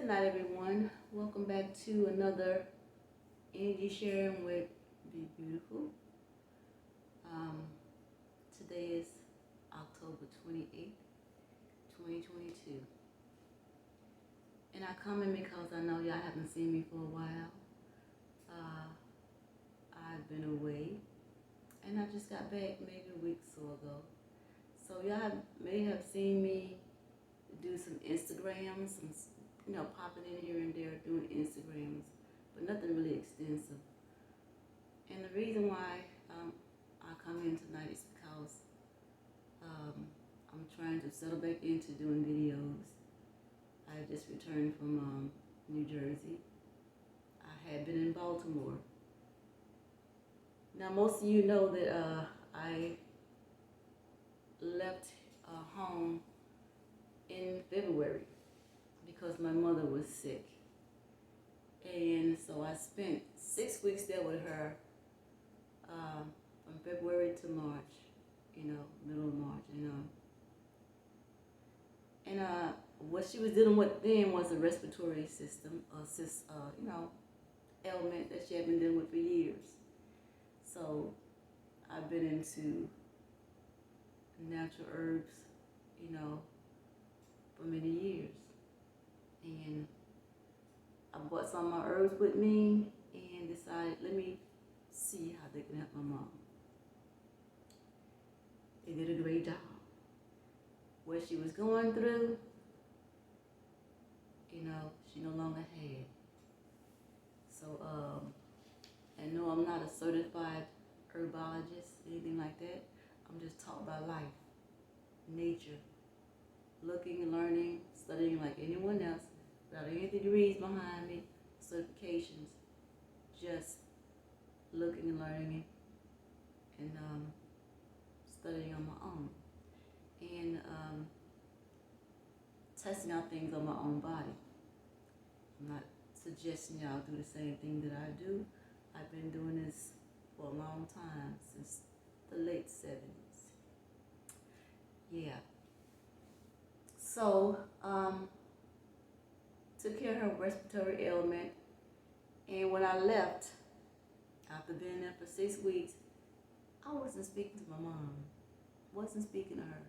night, everyone. Welcome back to another energy sharing with Be Beautiful. Um, Today is October 28th, 2022. And I come in because I know y'all haven't seen me for a while. I've been away, and I just got back maybe a week or so ago. So may have seen me do some Instagrams, popping in here and there doing Instagrams, but nothing really extensive. And the reason why I come in tonight is because I'm trying to settle back into doing videos. I just returned from New Jersey. I had been in Baltimore. Now, most of you know that I left home in February because my mother was sick. And so I spent 6 weeks there with her from February to March, middle of March, And what she was dealing with then was a respiratory system, ailment that she had been dealing with for years. So I've been into natural herbs, for many years. And I brought some of my herbs with me and decided, let me see how they can help my mom. They did a great job. What she was going through, she no longer had. So, and no, I'm not a certified herbologist, anything like that. I'm just taught by life, nature, looking and learning, studying like anyone else, without any degrees behind me, certifications, just looking and learning and studying on my own. And testing out things on my own body. I'm not suggesting y'all do the same thing that I do. I've been doing this for a long time, since the late 70s. Yeah. So, took care of her respiratory ailment. And when I left, after being there for 6 weeks, I wasn't speaking to my mom. Wasn't speaking to her.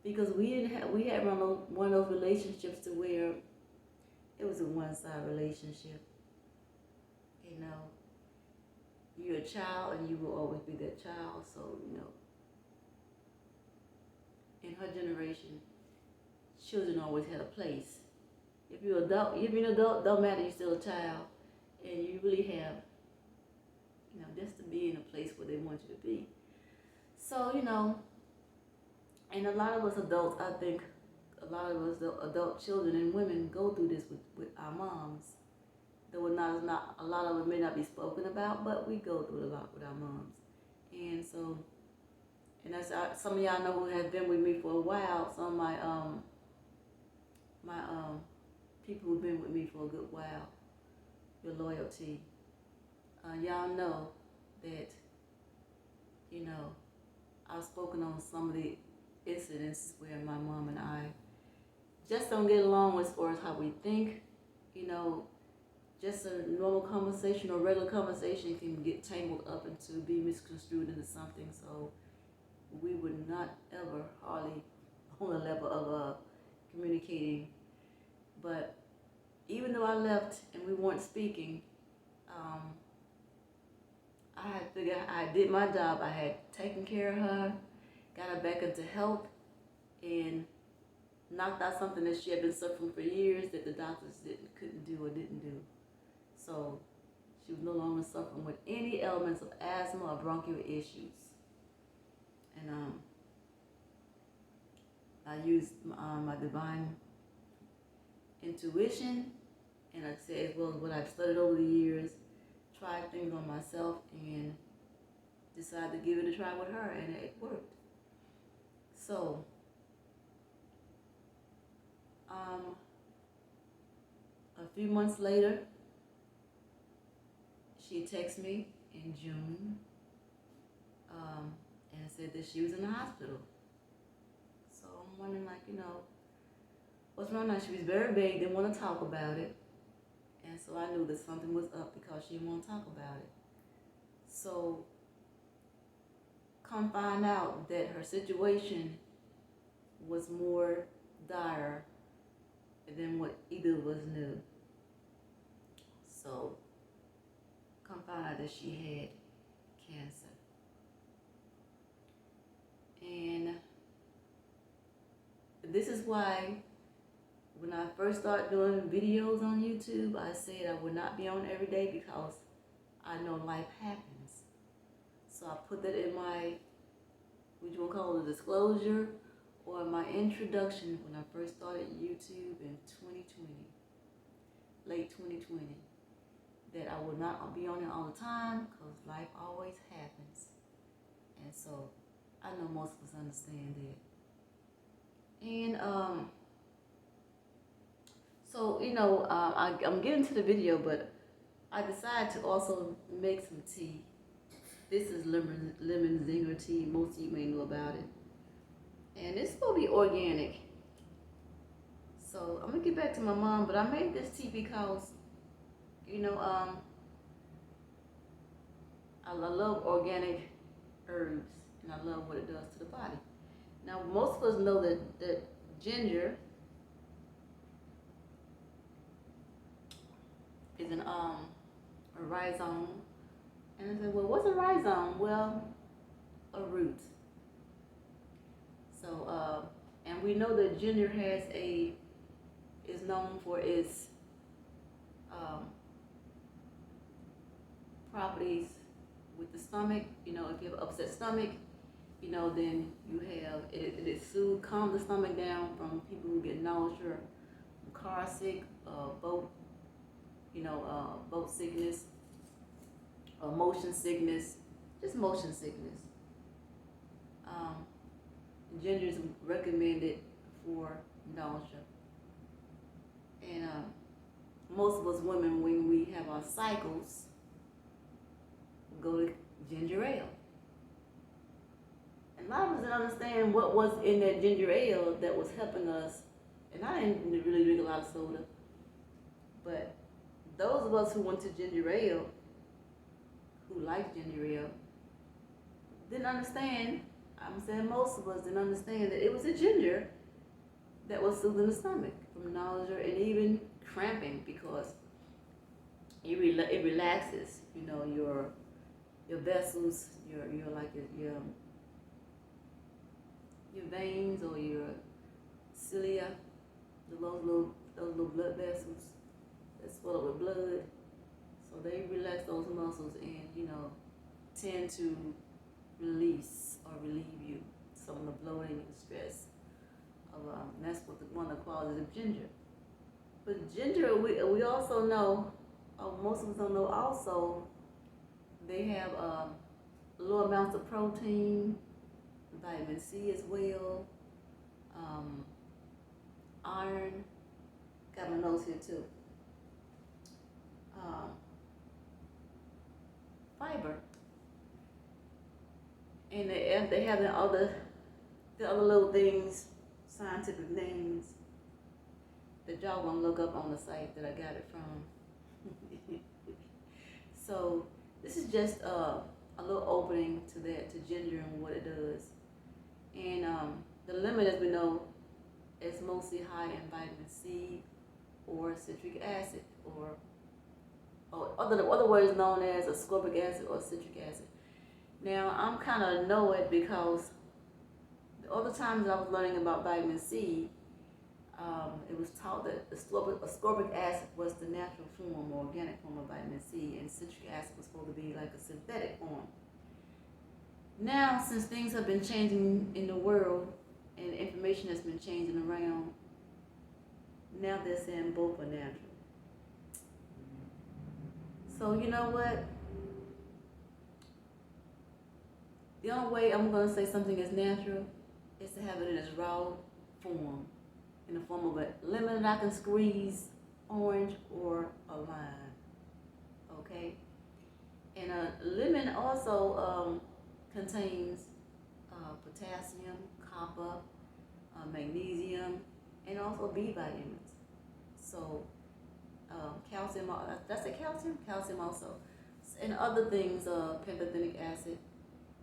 Because we had one of those relationships to where it was a one-side relationship. You're a child and you will always be that child. So, in her generation, children always had a place. If you're an adult, don't matter, you're still a child. And you really have, just to be in a place where they want you to be. So, and a lot of us adults, I think, a lot of us adult children and women go through this with our moms. Though not a lot of it may not be spoken about, but we go through it a lot with our moms. And so, and as some of y'all know who have been with me for a while, some of my people who've been with me for a good while, your loyalty, y'all know that, I've spoken on some of the incidents where my mom and I just don't get along as far as how we think. Just a normal conversation or regular conversation can get tangled up into, be misconstrued into something. So we would not ever hardly on a level of communicating. But even though I left and we weren't speaking, I had figured I did my job. I had taken care of her, got her back into health, and knocked out something that she had been suffering for years that the doctors couldn't do or didn't do. So she was no longer suffering with any elements of asthma or bronchial issues. And I used my divine intuition, and like I said, as well as what I've studied over the years, tried things on myself, and decided to give it a try with her, and it worked. So, a few months later, she texted me in June and said that she was in the hospital. So I'm wondering, what's wrong now? She was very vague, didn't want to talk about it. And so I knew that something was up because she didn't want to talk about it. So come find out that her situation was more dire than what either of us knew. So come find out that she had cancer. And this is why when I first started doing videos on YouTube, I said I would not be on every day because I know life happens. So I put that in my, what you want to call it, disclosure, or my introduction when I first started YouTube in 2020, late 2020, that I would not be on it all the time because life always happens. And so I know most of us understand that. And so, you know, I'm getting to the video, but I decided to also make some tea. This is lemon zinger tea. Most of you may know about it. And it's supposed to be organic. So I'm gonna get back to my mom, but I made this tea because, you know, I love organic herbs and I love what it does to the body. Now, most of us know that ginger is a rhizome. And I said, well, what's a rhizome? Well, a root. So, and we know that ginger is known for its properties with the stomach. You know, if you have an upset stomach, you know, then you have, it calms the stomach down from people who get nausea, car sick, boat sickness, motion sickness, just motion sickness. Ginger is recommended for nausea. And most of us women, when we have our cycles, go to ginger ale. And a lot of us didn't understand what was in that ginger ale that was helping us. And I didn't really drink a lot of soda. But those of us who went to ginger ale, who liked ginger ale, didn't understand. I'm saying most of us didn't understand that it was a ginger that was soothing the stomach from nausea and even cramping, because it relaxes, you know, your vessels, your veins or your cilia, those little blood vessels that's filled with blood. So they relax those muscles and, you know, tend to release or relieve you some of the bloating and stress. That's one of the qualities of ginger. But ginger, we also know, most of us don't know also, they have low amounts of protein, vitamin C as well, iron, got my notes here too, fiber. And they have the other little things, scientific names that y'all gonna look up on the site that I got it from. So this is just a little opening to ginger and what it does. And the lemon, as we know, is mostly high in vitamin C or citric acid, or other words known as ascorbic acid or citric acid. Now, I'm kind of know it because the other times I was learning about vitamin C, it was taught that ascorbic acid was the natural form or organic form of vitamin C, and citric acid was supposed to be like a synthetic form. Now, since things have been changing in the world and information has been changing around, now they're saying both are natural. So you know what? The only way I'm going to say something is natural is to have it in its raw form, in the form of a lemon that I can squeeze, orange, or a lime. Okay? And a lemon also contains potassium, copper, magnesium, and also also B vitamins. So calcium, did I say calcium? Calcium also. And other things, pantothenic acid.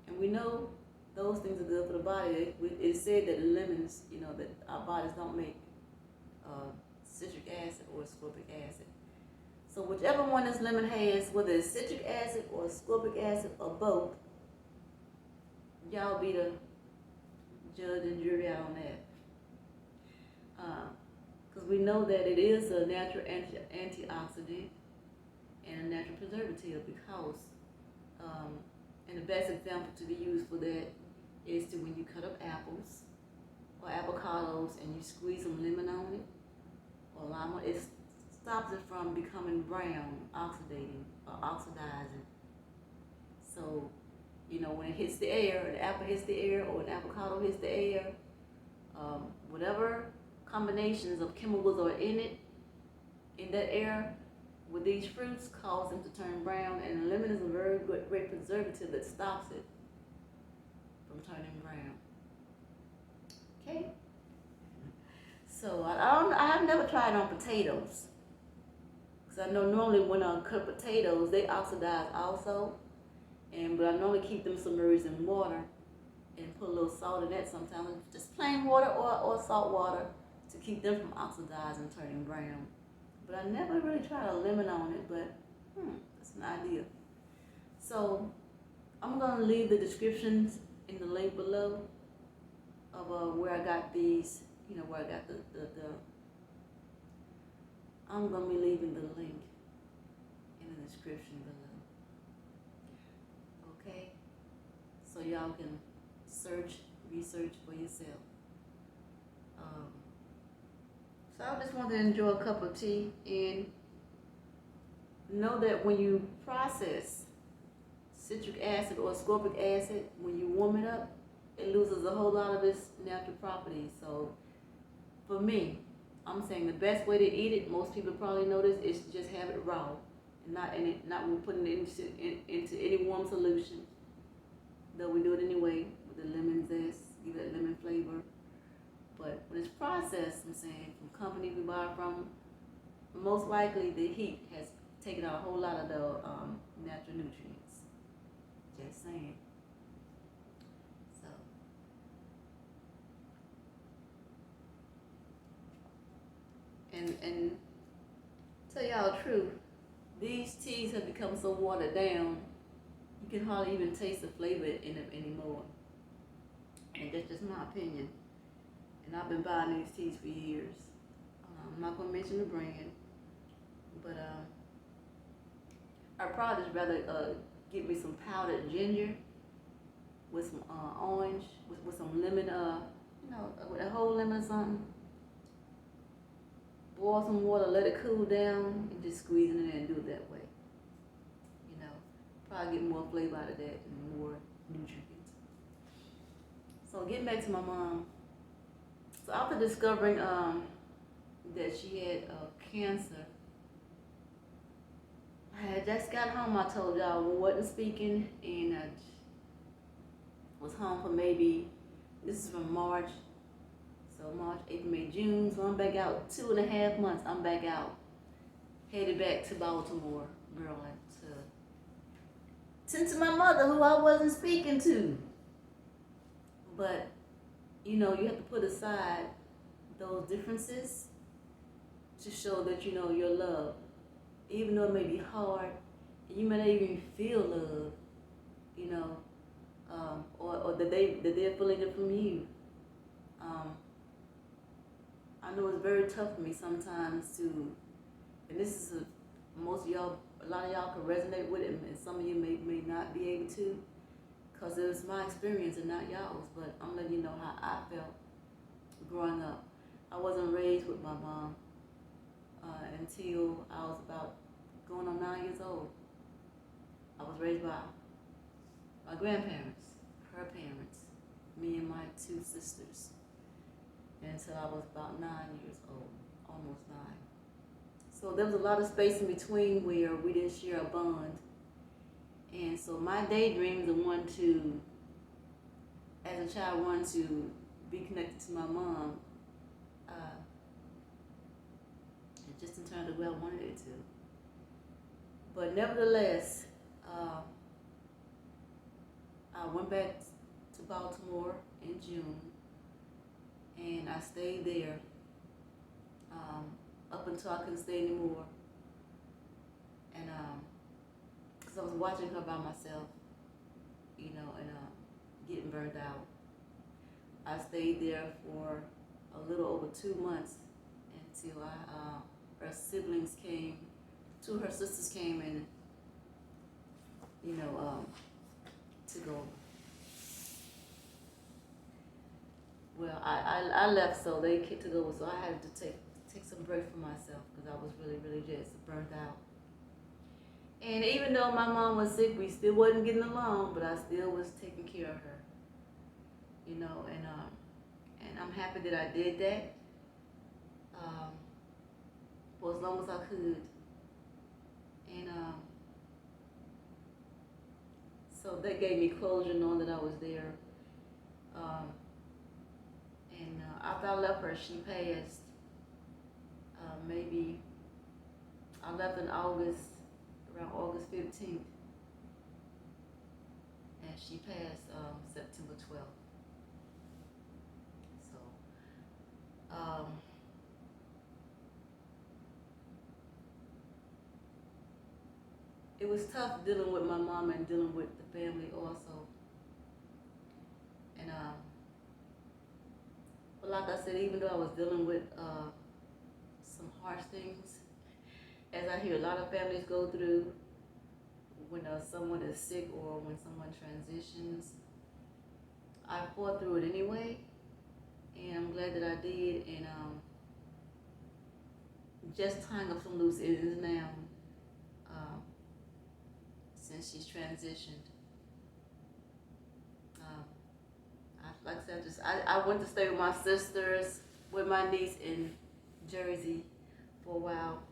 And we know those things are good for the body. It's said that lemons, that our bodies don't make citric acid or ascorbic acid. So whichever one this lemon has, whether it's citric acid or ascorbic acid or both, y'all be the judge and jury out on that. Because we know that it is a natural antioxidant and a natural preservative because, and the best example to be used for that is to when you cut up apples or avocados and you squeeze some lemon on it or lime on it, it stops it from becoming brown, oxidating or oxidizing. So, when it hits the air, the apple hits the air or an avocado hits the air, whatever combinations of chemicals are in it, in that air, with these fruits, cause them to turn brown, and the lemon is a very great preservative that stops it from turning brown. Okay? So I've never tried it on potatoes, because I know normally when I cut potatoes, they oxidize also, but I normally keep them submerged in water and put a little salt in that sometimes, just plain water or salt water to keep them from oxidizing and turning brown. But I never really tried a lemon on it, but that's an idea. So I'm going to leave the descriptions in the link below of where I got these, where I got the I'm going to be leaving the link in the description below. Okay? So y'all can research for yourself. So I just want to enjoy a cup of tea and know that when you process citric acid or ascorbic acid, when you warm it up, it loses a whole lot of its natural properties. So for me, I'm saying the best way to eat it, most people probably know this, is to just have it raw and not putting it into any warm solution. Though we do it anyway with the lemon zest, give it lemon flavor. But when it's processed, I'm saying, from companies we buy from, most likely the heat has taken out a whole lot of the natural nutrients. Just saying. So, and tell y'all the truth, these teas have become so watered down, you can hardly even taste the flavor in them anymore. And that's just my opinion. And I've been buying these teas for years. I'm not going to mention the brand, but I'd probably just rather get me some powdered ginger with some orange, with some lemon, with a whole lemon or something. Boil some water, let it cool down, and just squeeze it in and do it that way. Probably get more flavor out of that and more nutrients. So getting back to my mom. So after discovering that she had cancer, I had just got home. I told y'all I wasn't speaking, and I was home for maybe, this is from March, so March, April, May, June. So I'm back out 2.5 months. I'm back out, headed back to Baltimore, Maryland, to tend to my mother, who I wasn't speaking to. But you have to put aside those differences to show that you're loved. Even though it may be hard, and you may not even feel love, or that they're feeling it from you. I know it's very tough for me sometimes to, and this is most of y'all, a lot of y'all can resonate with it, and some of you may not be able to, because it was my experience and not y'all's, but I'm letting you know how I felt growing up. I wasn't raised with my mom until I was about going on 9 years old. I was raised by my grandparents, her parents, me and my 2 sisters, until I was about 9 years old, almost 9. So there was a lot of space in between where we didn't share a bond. And so my daydreams of wanting to, as a child, wanting to be connected to my mom, It just didn't turn out the way I wanted it to. But nevertheless, I went back to Baltimore in June, and I stayed there up until I couldn't stay anymore. And because I was watching her by myself, you know, and getting burned out. I stayed there for a little over 2 months until her siblings came, two of her sisters came in, you know, to go. Well, I left, so they took over, so I had to take some break for myself because I was really just burnt out. And even though my mom was sick, we still wasn't getting along, but I still was taking care of her, you know, and I'm happy that I did that for as long as I could. And so that gave me closure knowing that I was there. And after I left her, she passed. Maybe I left in August, around August 15th, and she passed September 12th. So, it was tough dealing with my mom and dealing with the family also. And but like I said, even though I was dealing with some harsh things, as I hear a lot of families go through when someone is sick or when someone transitions, I fought through it anyway, and I'm glad that I did. And just tying up some loose ends now, since she's transitioned. Like I said, I went to stay with my sisters, with my niece in Jersey for a while,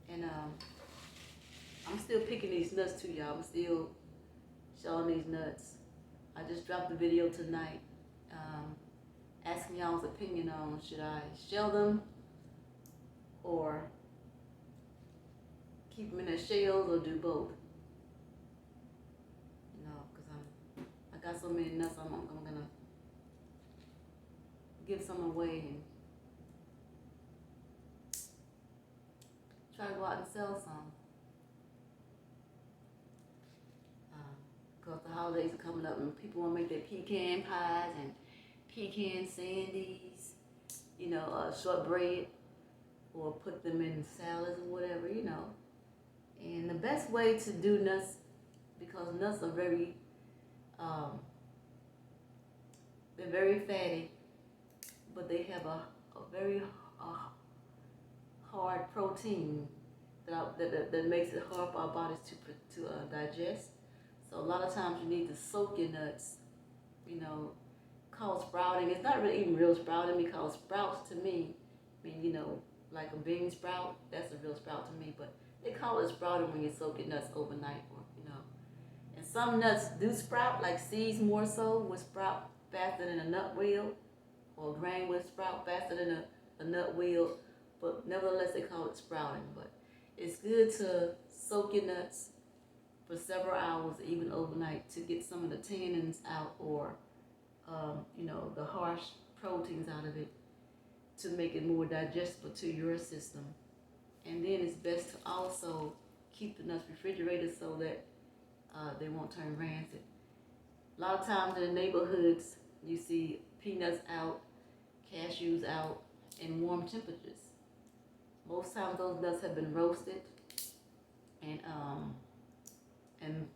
and I'm still picking these nuts too, y'all. I'm still showing these nuts. I just dropped the video tonight, asking y'all's opinion on should I shell them or keep them in their shells or do both. You know, because I got so many nuts, I'm gonna give some away and try to go out and sell some. Because the holidays are coming up and people want to make their pecan pies and pecan sandies, you know, shortbread, or put them in salads or whatever, you know. And the best way to do nuts, because nuts are very, they're very fatty, but they have a very hard protein that makes it hard for our bodies to digest. So a lot of times you need to soak your nuts, you know, called sprouting. It's not really even real sprouting because sprouts to me mean, you know, like a bean sprout, that's a real sprout to me, but they call it sprouting when you soak your nuts overnight, or, you know. And some nuts do sprout, like seeds more so, would sprout faster than a nut will, or grain would sprout faster than a nut will, but nevertheless they call it sprouting. But it's good to soak your nuts for several hours, even overnight, to get some of the tannins out, or you know, the harsh proteins out of it, to make it more digestible to your system. And then it's best to also keep the nuts refrigerated so that they won't turn rancid. A lot of times in the neighborhoods, you see peanuts out, cashews out, in warm temperatures. Most times those nuts have been roasted, and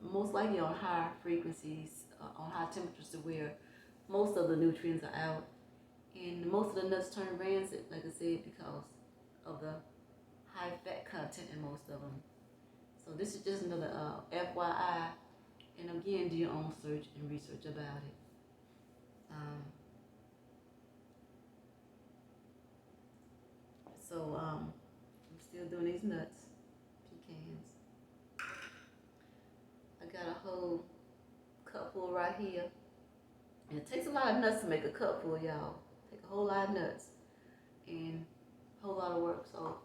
most likely on high frequencies, on high temperatures, to where most of the nutrients are out. And most of the nuts turn rancid, like I said, because of the high fat content in most of them. So this is just another FYI. And again, do your own search and research about it. I'm still doing these nuts, pecans. I got a whole cupful right here. And it takes a lot of nuts to make a cupful, y'all. Take a whole lot of nuts and a whole lot of work. So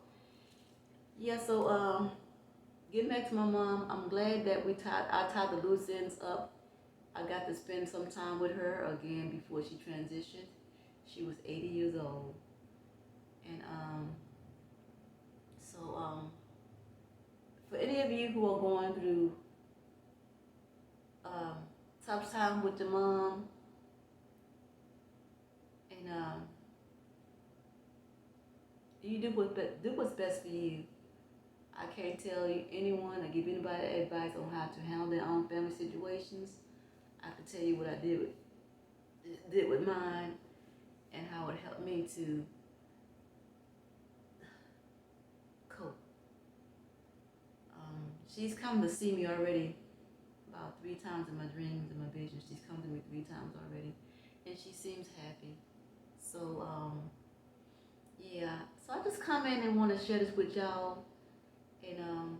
Yeah, so getting back to my mom, I'm glad that I tied the loose ends up. I got to spend some time with her again before she transitioned. She was 80 years old. And so for any of you who are going through um, tough time with your mom, and you do what's best for you. I can't tell you anyone or give anybody advice on how to handle their own family situations. I can tell you what I did with mine and how it helped me to cope. She's come to see me already about 3 times in my dreams and my visions. She's come to me 3 times already, and she seems happy. So yeah. So I just come in and want to share this with y'all, and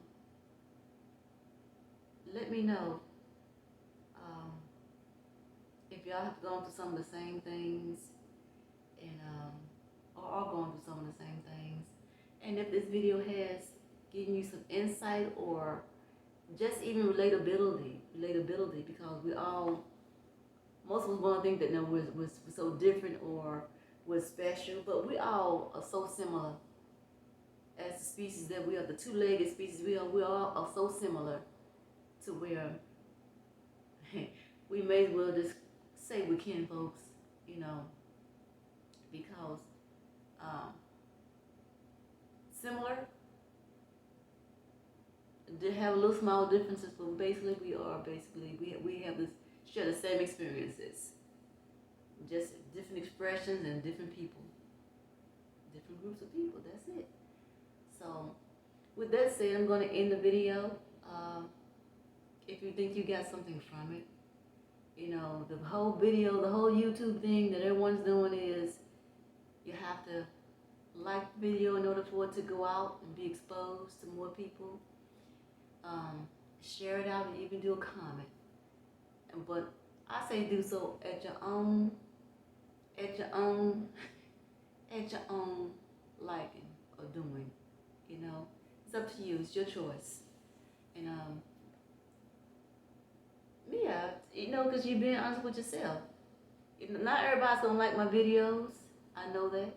let me know um, if y'all have gone through some of the same things, and or are going through some of the same things, and if this video has given you some insight or just even relatability, because we all, most of us want to think that no, we're so different or we're special, but we all are so similar as the species that we are, the two-legged species we all are so similar to where we may as well just say we're kin folks, you know, because similar, they have a little small differences, but basically we have this, share the same experiences, just different expressions and different people, different groups of people. That's it. So with that said, I'm going to end the video. If you think you got something from it, you know, the whole video, the whole YouTube thing that everyone's doing is you have to like the video in order for it to go out and be exposed to more people. Share it out and even do a comment. But I say do so at your own liking or doing. You know, it's up to you. It's your choice. And yeah, you know, because you're being honest with yourself. You know, not everybody's gonna like my videos. I know that.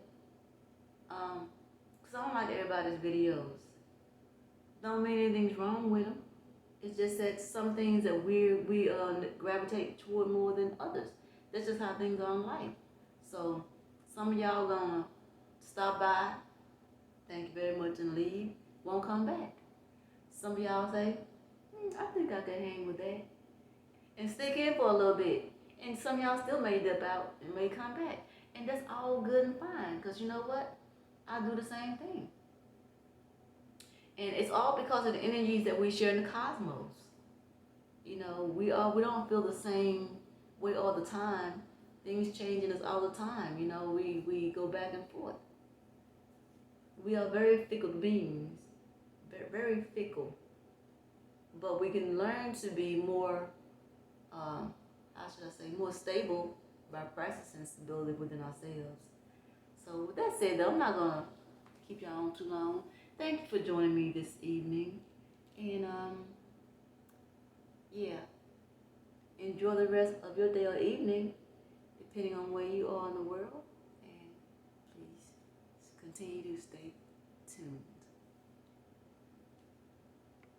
Cause I don't like everybody's videos. Don't mean anything's wrong with them. It's just that some things that we gravitate toward more than others. That's just how things are in life. So some of y'all gonna stop by, thank you very much, and leave. Won't come back. Some of y'all say, I think I can hang with that, and stick in for a little bit. And some of y'all still may dip out and may come back. And that's all good and fine, because you know what? I do the same thing. And it's all because of the energies that we share in the cosmos. You know, we don't feel the same way all the time. Things change in us all the time. You know, we go back and forth. We are very fickle beings, very, very fickle. But we can learn to be more, how should I say, more stable by practicing stability within ourselves. So with that said, though, I'm not gonna keep y'all on too long. Thank you for joining me this evening, and yeah, enjoy the rest of your day or evening, depending on where you are in the world, and please continue to stay tuned.